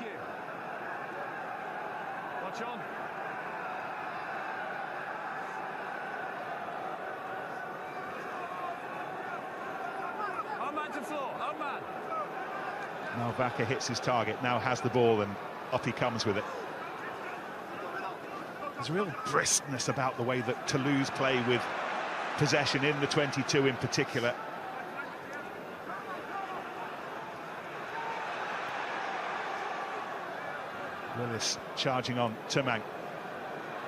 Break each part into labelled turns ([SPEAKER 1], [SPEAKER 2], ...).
[SPEAKER 1] you. Watch on. On man to floor, on man.
[SPEAKER 2] Now Vaca hits his target, now has the ball, and up he comes with it. There's a real briskness about the way that Toulouse play with possession in the 22 in particular. Willis charging on Tumang.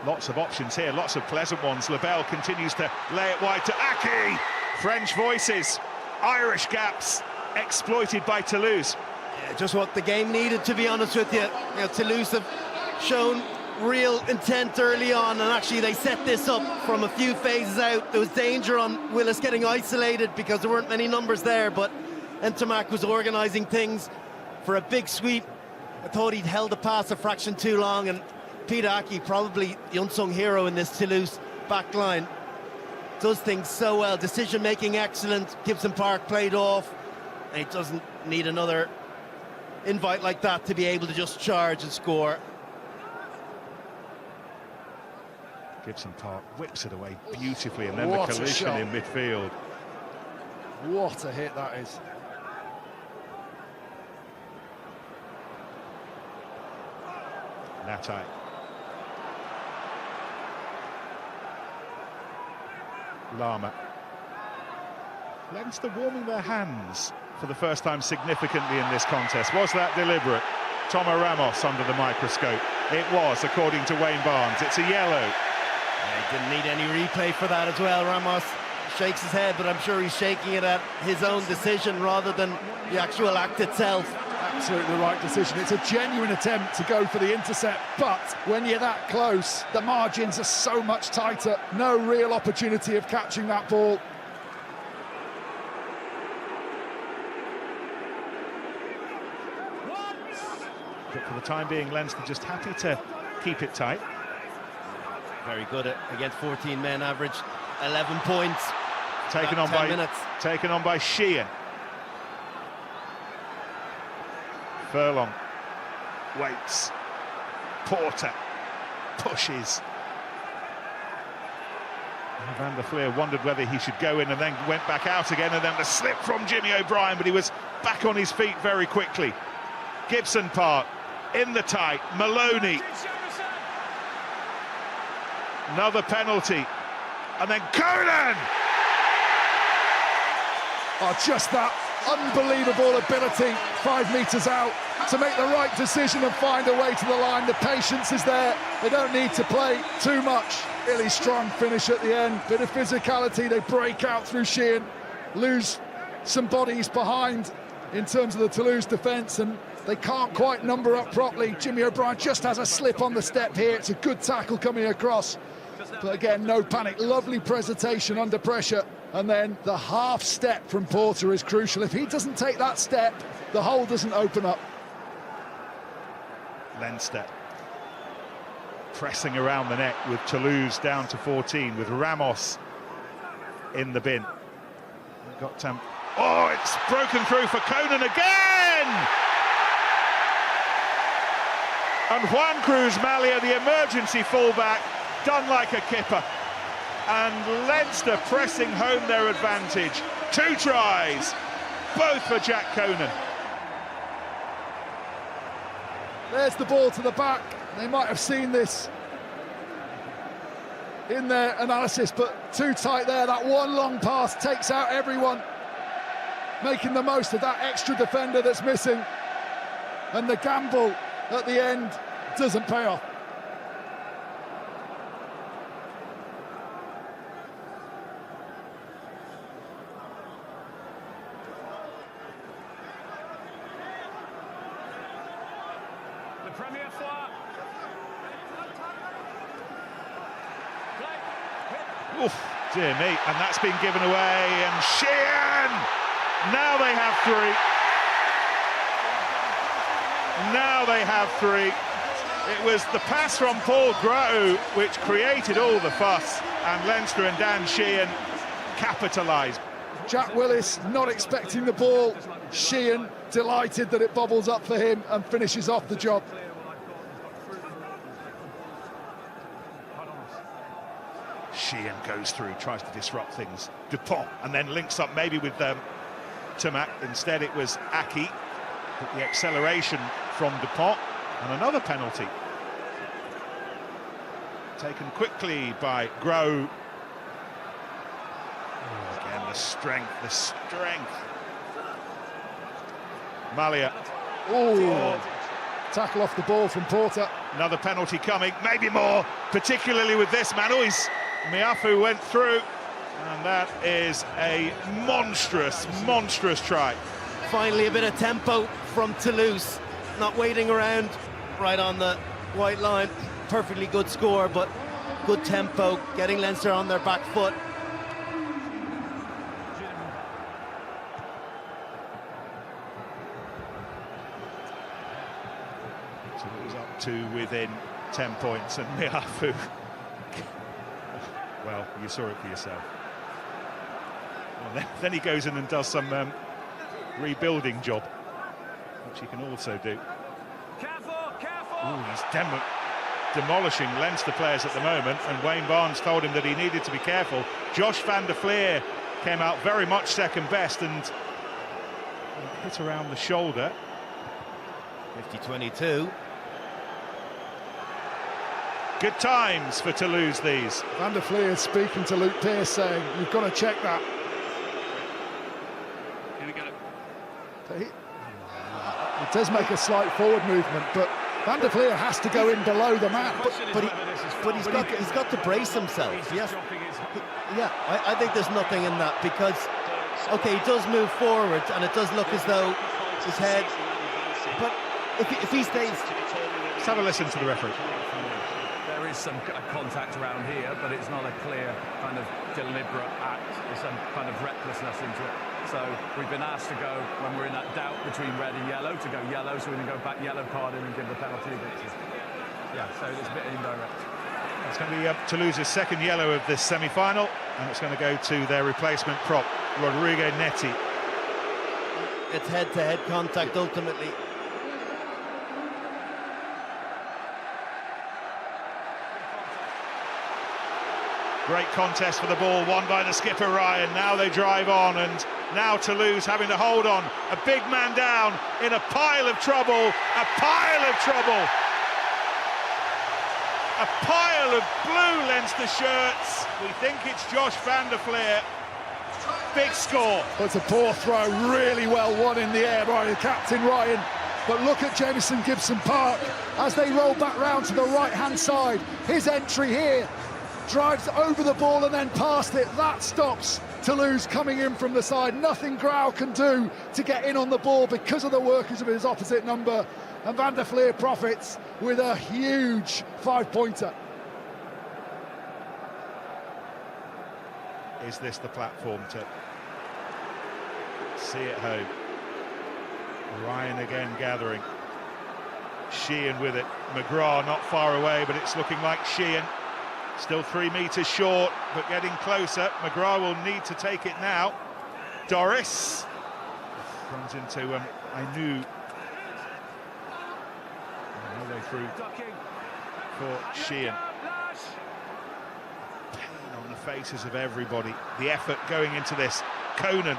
[SPEAKER 2] Lots of options here, lots of pleasant ones. Lebel continues to lay it wide to Aki. French voices, Irish gaps exploited by Toulouse.
[SPEAKER 3] Yeah, just what the game needed, to be honest with you. Toulouse have shown real intent early on, and actually they set this up from a few phases out. There was danger on Willis getting isolated because there weren't many numbers there, but Ntamak was organising things for a big sweep. I thought he'd held the pass a fraction too long, and Peter Aki, probably the unsung hero in this Toulouse back line, does things so well. Decision-making excellent. Gibson Park played off, and he doesn't need another invite like that to be able to just charge and score.
[SPEAKER 2] Gibson Park whips it away beautifully, and then
[SPEAKER 4] What
[SPEAKER 2] the
[SPEAKER 4] a
[SPEAKER 2] collision
[SPEAKER 4] shot.
[SPEAKER 2] in midfield.
[SPEAKER 4] What a hit that is.
[SPEAKER 2] Natai. Lama. Leinster warming their hands for the first time significantly in this contest. Was that deliberate? Tomo Ramos under the microscope. It was, according to Wayne Barnes. It's a yellow.
[SPEAKER 3] Yeah, he didn't need any replay for that as well. Ramos shakes his head, but I'm sure he's shaking it at his own decision rather than the actual act itself.
[SPEAKER 4] Absolutely the right decision. It's a genuine attempt to go for the intercept, but when you're that close, the margins are so much tighter. No real opportunity of catching that ball.
[SPEAKER 2] But for the time being, Leinster just happy to keep it tight.
[SPEAKER 3] Very good against 14 men, average 11 points.
[SPEAKER 2] Taken on by Sheehan. Furlong waits. Porter pushes. Van der Fleer wondered whether he should go in and then went back out again, and then the slip from Jimmy O'Brien, but he was back on his feet very quickly. Gibson Park in the tight. Maloney. Another penalty. And then Conan!
[SPEAKER 4] Oh, just that unbelievable ability, 5 metres out, to make the right decision and find a way to the line. The patience is there. They don't need to play too much. Really strong finish at the end. Bit of physicality. They break out through Sheehan, lose some bodies behind in terms of the Toulouse defence, and they can't quite number up properly. Jimmy O'Brien just has a slip on the step here. It's a good tackle coming across. But again, no panic. Lovely presentation under pressure. And then the half step from Porter is crucial. If he doesn't take that step, the hole doesn't open up.
[SPEAKER 2] Leinster pressing around the net with Toulouse down to 14, with Ramos in the bin. Oh, it's broken through for Conan again! And Juan Cruz Malia, the emergency fullback, done like a kipper. And Leinster pressing home their advantage. 2 tries, both for Jack Conan.
[SPEAKER 4] There's the ball to the back. They might have seen this in their analysis, but too tight there. That one long pass takes out everyone, making the most of that extra defender that's missing. And the gamble at the end doesn't pay off.
[SPEAKER 2] Oof, dear me, and that's been given away, and Sheehan! Now they have 3. Now they have 3. It was the pass from Paul Grau which created all the fuss, and Leinster and Dan Sheehan capitalised.
[SPEAKER 4] Jack Willis not expecting the ball. Sheehan delighted that it bobbles up for him and finishes off the job.
[SPEAKER 2] Sheehan goes through, tries to disrupt things. Dupont, and then links up maybe with Tomac. Instead it was Aki. But the acceleration from Dupont, and another penalty. Taken quickly by Grow. Oh, again, the strength. Malia.
[SPEAKER 4] Oh, tackle off the ball from Porter.
[SPEAKER 2] Another penalty coming, maybe more, particularly with this man. Oh, Miafu went through, and that is a monstrous try.
[SPEAKER 3] Finally, a bit of tempo from Toulouse, not waiting around right on the white line. Perfectly good score, but good tempo, getting Leinster on their back foot.
[SPEAKER 2] So it was up to within 10 points, and Miafu, well, you saw it for yourself. Well, then he goes in and does some rebuilding job, which he can also do.
[SPEAKER 1] Careful!
[SPEAKER 2] Ooh, he's demolishing Leinster players at the moment, and Wayne Barnes told him that he needed to be careful. Josh van der Fleer came out very much second best and hit around the shoulder.
[SPEAKER 3] 50-22.
[SPEAKER 2] Good times for Toulouse, these.
[SPEAKER 4] Van der Fleer speaking to Luke Pearce, saying, you've got to check that.
[SPEAKER 1] Here we go.
[SPEAKER 4] It does make a slight forward movement, but Van der Fleer has to go in below the man.
[SPEAKER 3] But he's got to brace himself. Yes. Yeah, I think there's nothing in that, because okay, he does move forward and it does look as though his head, but if he stays.
[SPEAKER 2] Let's have a listen to the referee.
[SPEAKER 1] There is some contact around here, but it's not a clear kind of deliberate act. There's some kind of recklessness into it. So we've been asked to go, when we're in that doubt between red and yellow, to go yellow, so we're going to go back yellow card in and give the penalty against us. Yeah, so it's a bit indirect.
[SPEAKER 2] It's going to be Toulouse's second yellow of this semi-final, and it's going to go to their replacement prop, Rodrigo Netti.
[SPEAKER 3] It's head-to-head contact ultimately.
[SPEAKER 2] Great contest for the ball, won by the skipper Ryan. Now they drive on, and now Toulouse having to hold on. A big man down in a pile of trouble. A pile of trouble. A pile of blue Leinster shirts. We think it's Josh van der Fleer. Big score.
[SPEAKER 4] Well, it's a poor throw, really well won in the air by the captain Ryan. But look at Jamison Gibson Park as they roll back round to the right-hand side. His entry here drives over the ball and then past it. That stops Toulouse coming in from the side. Nothing Grau can do to get in on the ball because of the workers of his opposite number. And Van der Fleer profits with a huge 5-pointer.
[SPEAKER 2] Is this the platform to see it home? Ryan again gathering. Sheehan with it. McGrath not far away, but it's looking like Sheehan. Still 3 metres short, but getting closer. McGrath will need to take it now. Doris runs into Ainu. All the way through for Sheehan. Pain on the faces of everybody. The effort going into this. Conan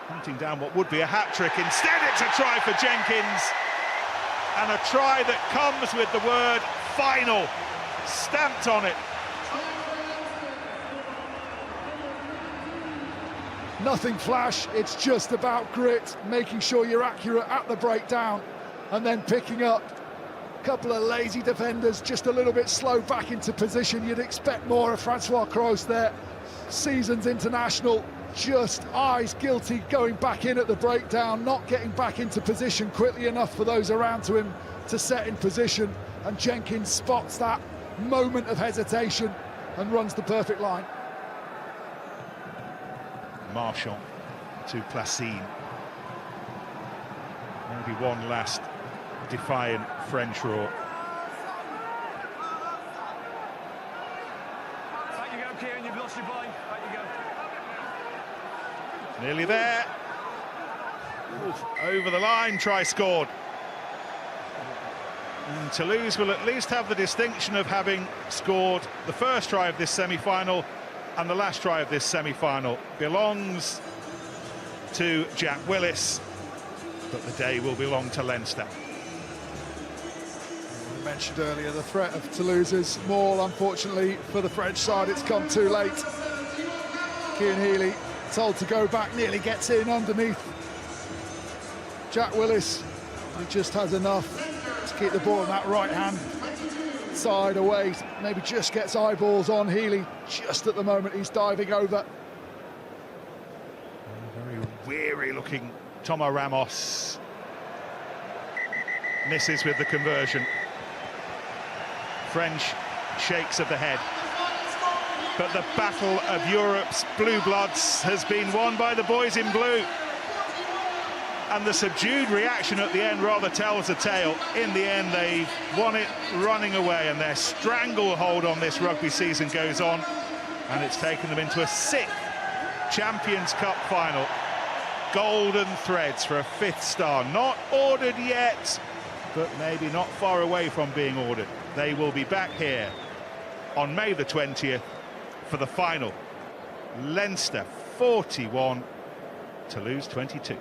[SPEAKER 2] hunting down what would be a hat-trick. Instead, it's a try for Jenkins. And a try that comes with the word final stamped on it.
[SPEAKER 4] Nothing flash, it's just about grit, making sure you're accurate at the breakdown and then picking up a couple of lazy defenders, just a little bit slow back into position. You'd expect more of Francois Croce there. Seasons international, just eyes guilty going back in at the breakdown, not getting back into position quickly enough for those around to him to set in position, and Jenkins spots that moment of hesitation and runs the perfect line.
[SPEAKER 2] Marchand to Placine. Maybe one last defiant French roar.
[SPEAKER 1] Back you go, Kieran, you've lost your blind. Back you go.
[SPEAKER 2] Nearly there. Over the line, try scored. And Toulouse will at least have the distinction of having scored the first try of this semi-final, and the last try of this semi-final belongs to Jack Willis, but the day will belong to Leinster.
[SPEAKER 4] I mentioned earlier the threat of Toulouse's maul. Unfortunately for the French side, it's come too late. Cian Healy, told to go back, nearly gets in underneath Jack Willis. He just has enough to keep the ball on that right hand side away. Maybe just gets eyeballs on Healy just at the moment he's diving over.
[SPEAKER 2] Very weary looking Tomo Ramos misses with the conversion. French shakes of the head. But the battle of Europe's blue bloods has been won by the boys in blue. And the subdued reaction at the end rather tells the tale. In the end, they've won it running away, and their stranglehold on this rugby season goes on. And it's taken them into a 6th Champions Cup final. Golden threads for a 5th star. Not ordered yet, but maybe not far away from being ordered. They will be back here on May the 20th for the final. Leinster 41, Toulouse 22.